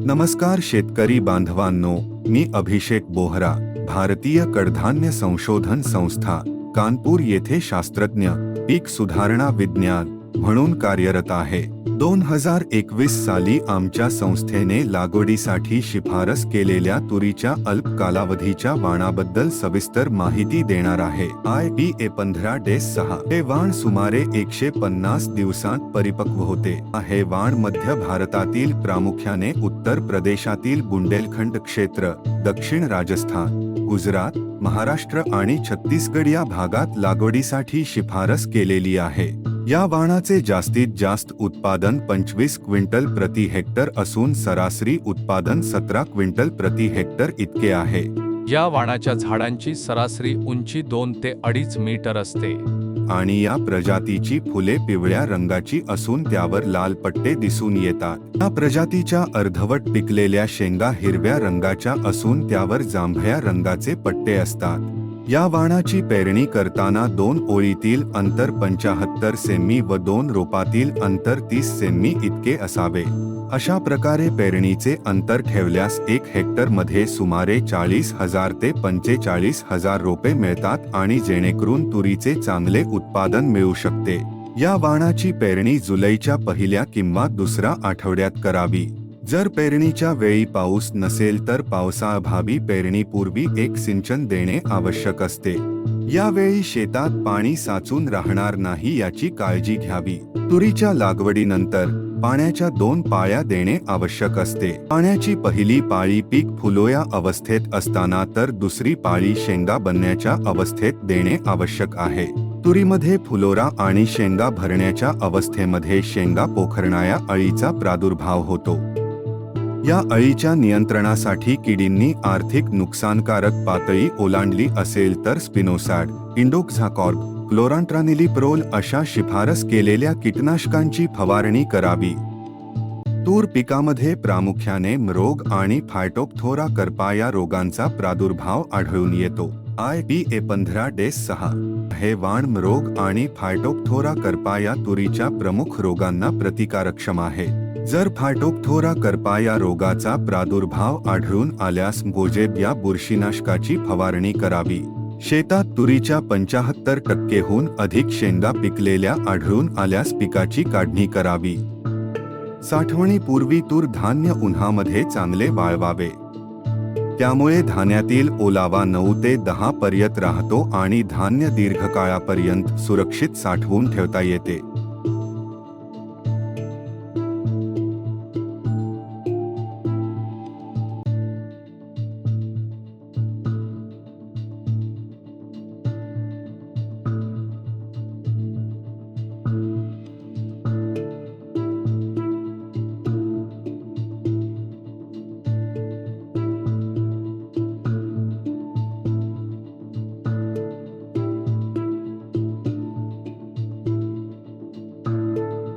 नमस्कार शेतकरी बांधवांनो, मी अभिषेक बोहरा, भारतीय कडधान्य संशोधन संस्था कानपूर येथे शास्त्रज्ञ पीक सुधारणा विज्ञान म्हणून कार्यरत आहे. 2021 साली आमच्या संस्थेने लागवडीसाठी शिफारस केलेल्या तुरीच्या अल्प कालावधीच्या वाणाबद्दल सविस्तर माहिती देणार आहे. IPA 15-6 हे वाण सुमारे 150 दिवसांत परिपक्व होते. हे वाण मध्य भारतातील प्रामुख्याने उत्तर प्रदेशातील बुंदेलखंड क्षेत्र, दक्षिण राजस्थान, गुजरात, महाराष्ट्र आणि छत्तीसगड या भागात लागवडीसाठी शिफारस केलेली आहे. या वाणाचे जास्तीत जास्त उत्पादन 25 क्विंटल प्रति हेक्टर असून सरासरी उत्पादन 17 क्विंटल प्रति हेक्टर इतके आहे. या वाणाच्या झाडांची सरासरी उंची 2 ते 2.5 मीटर असते आणि या प्रजातीची फुले पिवळ्या रंगाची असून त्यावर लाल पट्टे दिसून येतात. या प्रजातीच्या अर्धवट पिकलेल्या शेंगा हिरव्या रंगाच्या असून त्यावर जांभळ्या रंगाचे पट्टे असतात. या वाणाची पेरणी करताना 2 ओळीतील अंतर 75 सेमी व 2 रोपातील अंतर 30 सेमी इतके असावे. अशा प्रकारे पेरणीचे अंतर ठेवल्यास 1 हेक्टरमध्ये सुमारे 40,000 ते 45,000 रोपे मिळतात आणि जेणेकरून तुरीचे चांगले उत्पादन मिळू शकते. या वाणाची पेरणी जुलैच्या पहिल्या किंवा दुसऱ्या आठवड्यात करावी. जर पेरणीच्या वेळी पाऊस नसेल तर पावसाअभावी पेरणीपूर्वी एक सिंचन देणे आवश्यक असते. यावेळी शेतात पाणी साचून राहणार नाही याची काळजी घ्यावी. तुरीच्या लागवडीनंतर पाण्याच्या 2 पाळ्या देणे आवश्यक असते. पाण्याची पहिली पाळी पीक फुलोया अवस्थेत असताना तर दुसरी पाळी शेंगा बनण्याच्या अवस्थेत देणे आवश्यक आहे. तुरीमध्ये फुलोरा आणि शेंगा भरण्याच्या अवस्थेमध्ये शेंगा पोखरणाऱ्या अळीचा प्रादुर्भाव होतो. या अळीच्या नियंत्रणासाठी किडींनी आर्थिक नुकसानकारक पातळी ओलांडली असेल तर स्पिनोसॅड, इंडोक्झाकॉर्प, क्लोरांट्रानिलिप्रोल अशा शिफारस केलेल्या कीटकनाशकांची फवारणी करावी. तूर पिकामध्ये प्रामुख्याने मरोग आणि फायटोप्थोरा करपा या रोगांचा प्रादुर्भाव आढळून येतो. IPA 15-6 हे वाण मरोग आणि फायटोप्थोरा करपा या तुरीच्या प्रमुख रोगांना प्रतिकारक्षम आहे. जर फायटोप्थोरा करपा या रोगाचा प्रादुर्भाव आढळून आल्यास गोजेब या बुरशीनाशकाची फवारणी करावी. शेतात तुरीच्या 75%हून अधिक शेंगा पिकलेल्या आढळून आल्यास पिकाची काढणी करावी. साठवणीपूर्वी तूर धान्य उन्हामध्ये चांगले वाळवावे. त्यामुळे धान्यातील ओलावा 9 ते 10 पर्यंत राहतो आणि धान्य दीर्घकाळापर्यंत सुरक्षित साठवून ठेवता येते.